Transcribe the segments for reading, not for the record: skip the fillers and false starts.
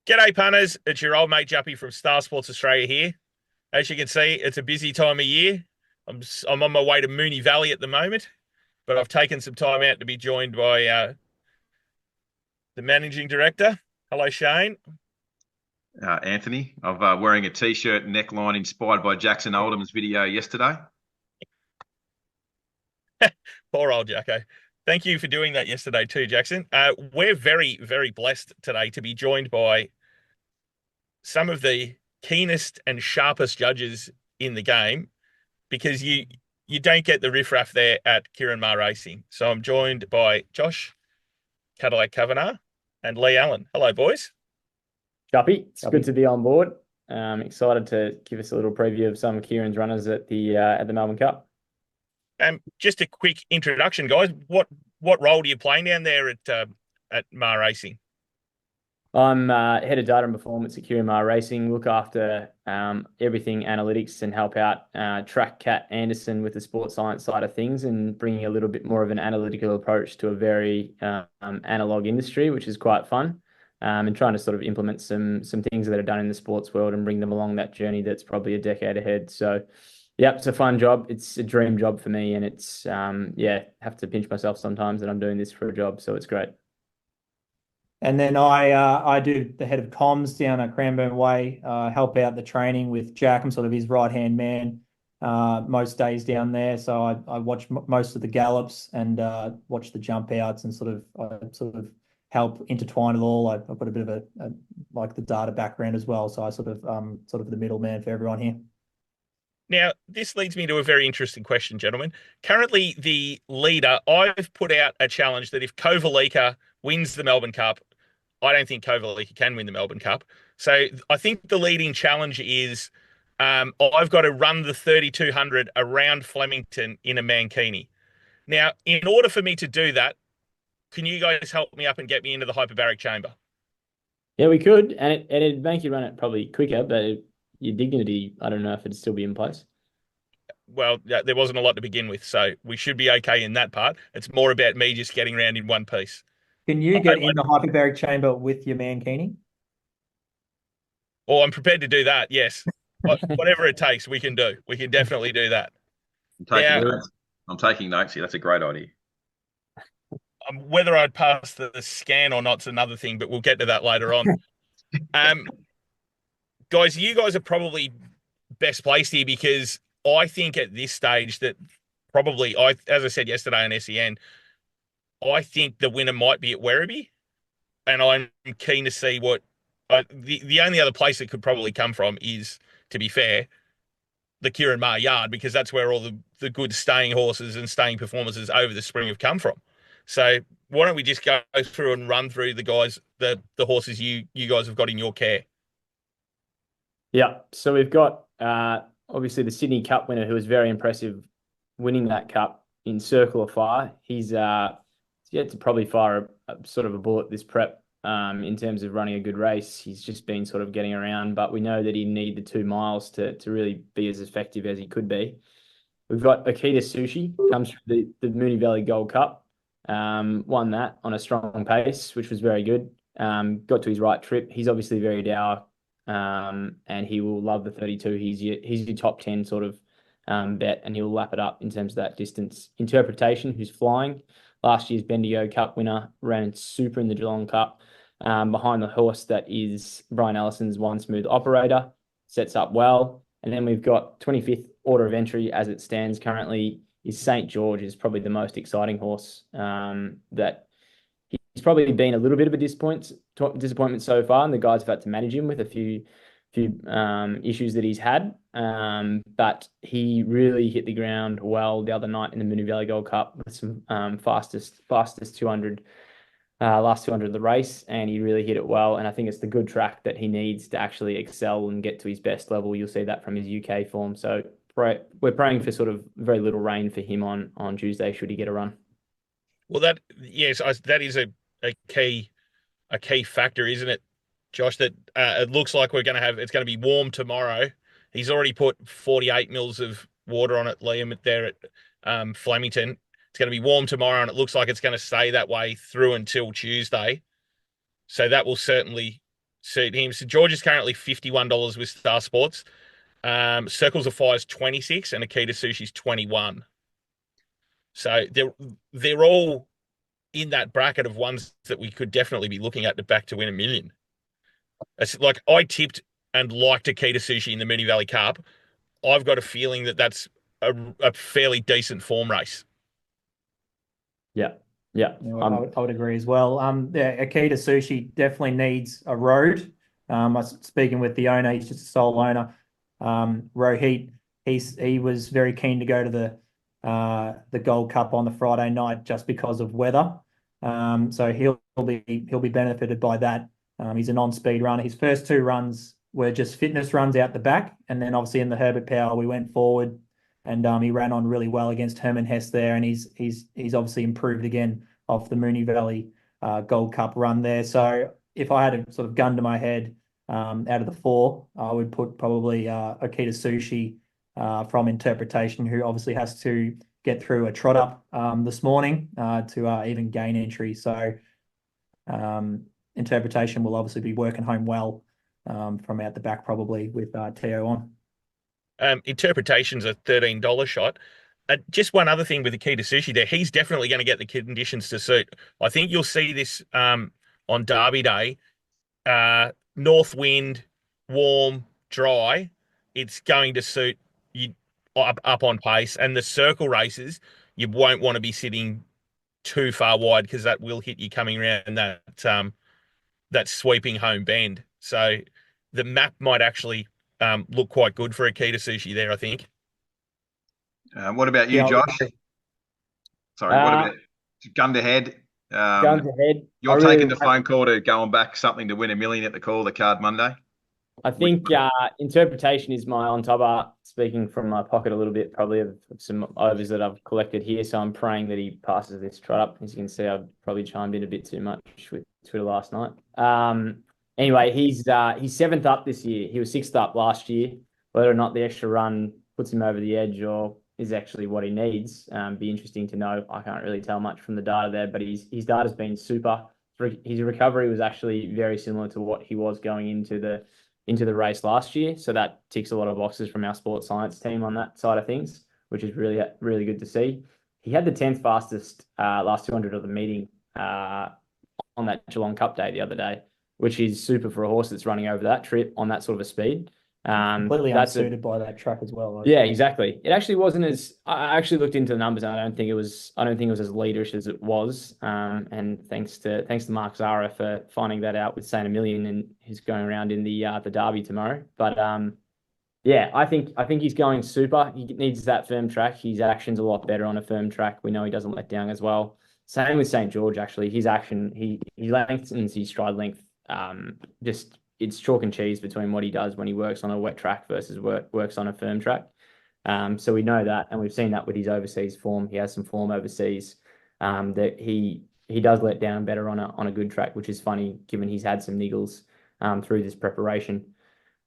G'day, punters. It's your old mate Juppy from Star Sports Australia here. As you can see, it's a busy time of year. I'm on my way to Moonee Valley at the moment, but I've taken some time out to be joined by the managing director. Hello, Shane. Anthony. I'm wearing a t-shirt neckline inspired by Jackson Oldham's video yesterday. Poor old Jacko. Thank you for doing that yesterday too, Jackson. We're very, very blessed today to be joined by some of the keenest and sharpest judges in the game because you don't get the riffraff there at Ciaron Maher Racing. So I'm joined by Josh, Kadlec-Cavanagh, and Leigh Allen. Hello, boys. Guppy, it's good to be on board. Excited to give us a little preview of some of Ciaron's runners at the Melbourne Cup. Just a quick introduction, guys. What role do you play down there at Maher Racing? I'm head of data and performance at Ciaron Maher Racing. Look after everything analytics and help out track Kat Anderson with the sports science side of things and bringing a little bit more of an analytical approach to a very analog industry, which is quite fun. And trying to sort of implement some things that are done in the sports world and bring them along that journey that's probably a decade ahead. So, yeah, it's a fun job. It's a dream job for me, and it's have to pinch myself sometimes that I'm doing this for a job. So it's great. And then I do the head of comms down at Cranbourne Way, help out the training with Jack. I'm sort of his right-hand man most days down there. So I watch most of the gallops and watch the jump outs and sort of help intertwine it all. I've got a bit of a like the data background as well. So I sort of the middleman for everyone here. Now, this leads me to a very interesting question, gentlemen. Currently, the leader, I've put out a challenge that if Kovalica wins the Melbourne Cup, I don't think Kovalica can win the Melbourne Cup. So I think the leading challenge is I've got to run the 3200 around Flemington in a mankini. Now, in order for me to do that, can you guys help me up and get me into the hyperbaric chamber? Yeah, we could, and it'd make you run it probably quicker, but your dignity, I don't know if it'd still be in place. Well, there wasn't a lot to begin with, so we should be okay in that part. It's more about me just getting around in one piece. Can you get in the hyperbaric chamber with your mankini? Well, I'm prepared to do that, yes. Whatever it takes, we can do. We can definitely do that. I'm taking notes here. That's a great idea. Whether I'd pass the scan or not's another thing, but we'll get to that later on. Guys, you guys are probably best placed here because I think at this stage that probably, as I said yesterday on SEN, I think the winner might be at Werribee, and I'm keen to see what the only other place it could probably come from is, to be fair, the Ciaron Maher Yard, because that's where all the good staying horses and staying performances over the spring have come from. So why don't we just go through and run through the guys, the horses you guys have got in your care? Yeah, so we've got obviously the Sydney Cup winner who was very impressive winning that cup in Circle of Fire. He's yet to probably fire a sort of a bullet this prep in terms of running a good race. He's just been sort of getting around, but we know that he need the 2 miles to really be as effective as he could be. We've got Akita Sushi, comes from the Moonee Valley Gold Cup, won that on a strong pace, which was very good. Got to his right trip. He's obviously very dour, and he will love the 32. He's your top 10 sort of bet, and he'll lap it up in terms of that distance. Interpretation, who's flying. Last year's Bendigo Cup winner, ran super in the Geelong Cup. Behind the horse that is Brian Ellison's One Smooth Operator, sets up well. And then we've got 25th order of entry as it stands currently is St. George, is probably the most exciting horse that he's probably been a little bit of a disappointment so far, and the guys have had to manage him with a few issues that he's had. But he really hit the ground well the other night in the Moonee Valley Gold Cup with some fastest 200, last 200 of the race, and he really hit it well. And I think it's the good track that he needs to actually excel and get to his best level. You'll see that from his UK form. So we're praying for sort of very little rain for him on Tuesday should he get a run. Well, that is a key factor, isn't it, Josh? That it looks like it's going to be warm tomorrow. He's already put 48 mils of water on it, Liam, there at Flemington. It's going to be warm tomorrow, and it looks like it's going to stay that way through until Tuesday. So that will certainly suit him. St George is currently $51 with Star Sports. Circles of Fire is 26 and Akita Sushi's 21. So they're all in that bracket of ones that we could definitely be looking at to back to win $1 million. It's like I tipped and liked Akita Sushi in the Moonee Valley Cup. I've got a feeling that that's a fairly decent form race. Yeah. Yeah. I would agree as well. Akita Sushi definitely needs a road. I was speaking with the owner, he's just a sole owner. Rohit, he was very keen to go to the Gold Cup on the Friday night just because of weather. So he'll be benefited by that. He's a non-speed runner. His first 2 runs were just fitness runs out the back, and then obviously in the Herbert Power we went forward, and he ran on really well against Herman Hess there, and he's obviously improved again off the Moonee Valley Gold Cup run there. So if I had a sort of gun to my head, out of the 4, I would put probably Akita Sushi from Interpretation, who obviously has to get through a trot up this morning to even gain entry. So Interpretation will obviously be working home well from out the back, probably with Teo on. Interpretation's a $13 shot. Just one other thing with Akita Sushi there, he's definitely going to get the conditions to suit. I think you'll see this on Derby Day. North wind, warm, dry. It's going to suit you up on pace. And the circle races, you won't want to be sitting too far wide because that will hit you coming around that sweeping home bend. So the map might actually look quite good for Akita Sushi there, I think. What about you, Josh? Sorry, what about gun to head? Gun to head. You're taking the phone call to go and back something to win $1 million at the Call of the Card Monday? I think Interpretation is my on topper, speaking from my pocket a little bit, probably of some overs that I've collected here. So I'm praying that he passes this trot up. As you can see, I've probably chimed in a bit too much with Twitter last night. Anyway, he's 7th up this year. He was 6th up last year. Whether or not the extra run puts him over the edge or is actually what he needs, be interesting to know. I can't really tell much from the data there, but his data's been super. His recovery was actually very similar to what he was going into the race last year. So that ticks a lot of boxes from our sports science team on that side of things, which is really, really good to see. He had the 10th fastest last 200 of the meeting on that Geelong Cup day the other day, which is super for a horse that's running over that trip on that sort of a speed. Completely unsuited by that track as well. Yeah, exactly. It actually wasn't as. I actually looked into the numbers, and I don't think it was as leaderish as it was. And thanks to Mark Zara for finding that out with Saint Emilion, and he's going around in the Derby tomorrow. But yeah, I think he's going super. He needs that firm track. His action's a lot better on a firm track. We know he doesn't let down as well. Same with St George. Actually, his action, he lengthens his stride length. Just. It's chalk and cheese between what he does when he works on a wet track versus works on a firm track. So we know that, and we've seen that with his overseas form. He has some form overseas that he does let down better on a good track, which is funny given he's had some niggles through this preparation.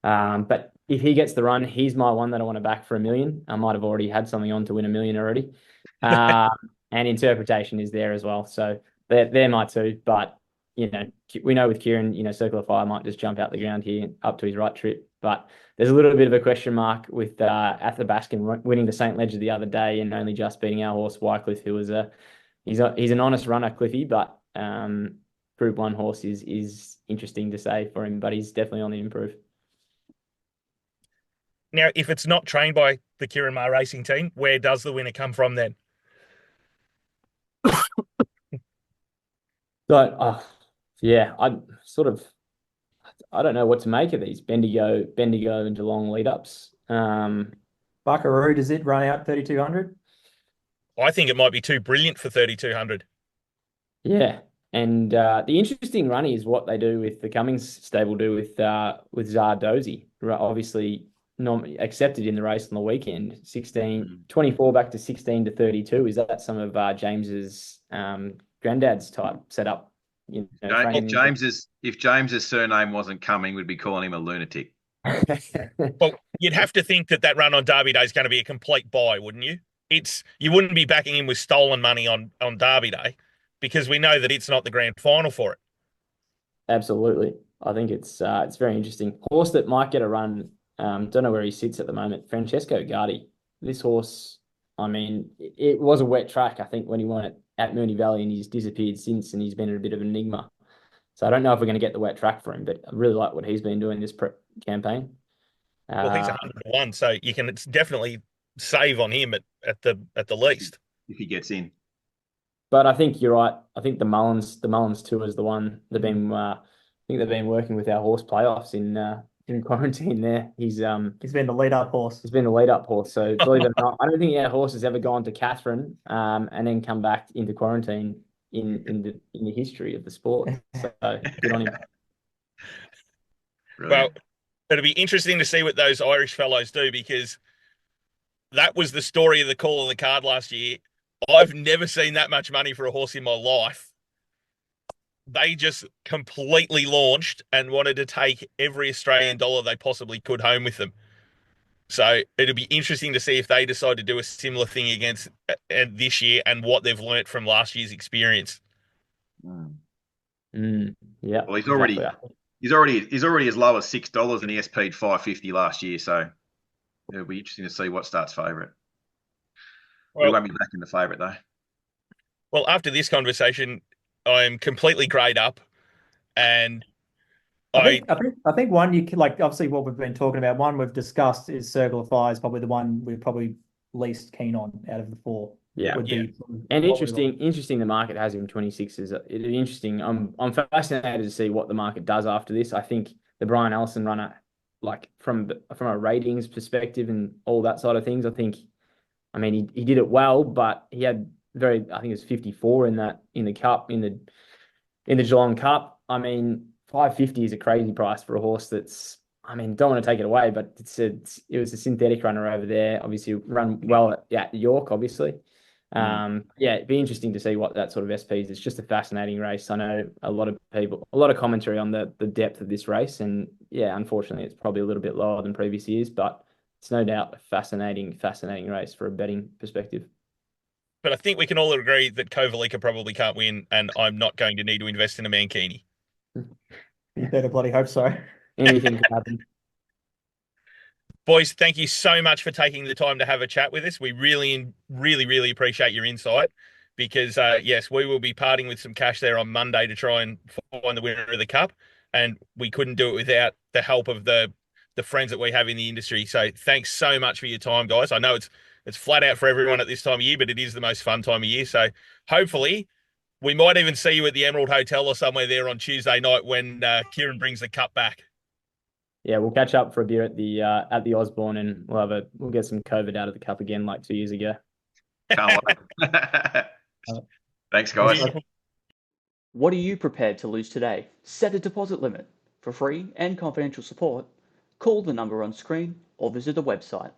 But if he gets the run, he's my one that I want to back for $1 million. I might have already had something on to win $1 million already. And Interpretation is there as well. So they're my 2, but we know with Ciaron, Circle of Fire might just jump out the ground here up to his right trip. But there's a little bit of a question mark with Athabaskan winning the St. Ledger the other day and only just beating our horse Wycliffe, who was he's an honest runner, Cliffy, but Group 1 horse is interesting to say for him, but he's definitely on the improve. Now, if it's not trained by the Ciaron Maher Racing team, where does the winner come from then? So, yeah, I don't know what to make of these Bendigo and Geelong lead-ups. Buckaroo, does it run out 3,200? I think it might be too brilliant for 3,200. Yeah, and the interesting run is what they do with the Cummings stable do with Zardozi. Obviously, not accepted in the race on the weekend. 24 back to 16 to 32. Is that some of James's granddad's type setup? If James's surname wasn't Cumming, we'd be calling him a lunatic. Well, you'd have to think that run on Derby Day is going to be a complete buy, wouldn't you? You wouldn't be backing him with stolen money on Derby Day because we know that it's not the grand final for it. Absolutely. I think it's very interesting. Horse that might get a run. Don't know where he sits at the moment. Francesco Guardi. This horse, I mean, it was a wet track, I think, when he won it at Moonee Valley, and he's disappeared since, and he's been a bit of an enigma. So I don't know if we're going to get the wet track for him, but I really like what he's been doing this campaign. Well, he's 100-1, so you can definitely save on him at the least. If he gets in. But I think you're right. I think the Mullins tour is the one they've been. I think they've been working with our horse playoffs in quarantine. There, he's been the lead up horse. He's been the lead up horse. So believe it or not, I don't think our horse has ever gone to Catherine, and then come back into quarantine in the history of the sport. So good on him. Brilliant. Well, it'll be interesting to see what those Irish fellows do, because that was the story of the call of the card last year. I've never seen that much money for a horse in my life. They just completely launched and wanted to take every Australian dollar they possibly could home with them. So it'll be interesting to see if they decide to do a similar thing against this year, and what they've learnt from last year's experience. Yeah. Well, he's already as low as $6, and he SP'd $5.50 last year. So it'll be interesting to see what starts favourite. We won't be back in the favourite though. Well, after this conversation, I'm completely greyed up, and I think one you can, like, obviously what we've been talking about, one we've discussed is Circle of Fire is probably the one we're probably least keen on out of the four. Yeah, and interesting. The market has him 26. Is interesting. I'm fascinated to see what the market does after this. I think the Brian Ellison runner, like from a ratings perspective and all that side of things, I mean, he did it well, but he had I think it was 54 in the Cup, in the Geelong Cup. I mean, $5.50 is a crazy price for a horse that's, I mean, don't want to take it away, but it was a synthetic runner over there. Obviously run well at York, obviously. Yeah, it'd be interesting to see what that sort of SP is. It's just a fascinating race. I know a lot of commentary on the depth of this race, and yeah, unfortunately it's probably a little bit lower than previous years, but it's no doubt a fascinating race for a betting perspective. But I think we can all agree that Kovalica probably can't win, and I'm not going to need to invest in a Mankini. You better bloody hope so. Anything could happen. Boys, thank you so much for taking the time to have a chat with us. We really, really, really appreciate your insight, because, yes, we will be parting with some cash there on Monday to try and find the winner of the Cup, and we couldn't do it without the help of the friends that we have in the industry. So thanks so much for your time, guys. I know it's flat out for everyone at this time of year, but it is the most fun time of year. So hopefully we might even see you at the Emerald Hotel or somewhere there on Tuesday night when Ciaron brings the Cup back. Yeah, we'll catch up for a beer at the Osborne, and we'll get some COVID out of the Cup again like 2 years ago. Can't wait. Thanks, guys. What are you prepared to lose today? Set a deposit limit. For free and confidential support, call the number on screen or visit the website.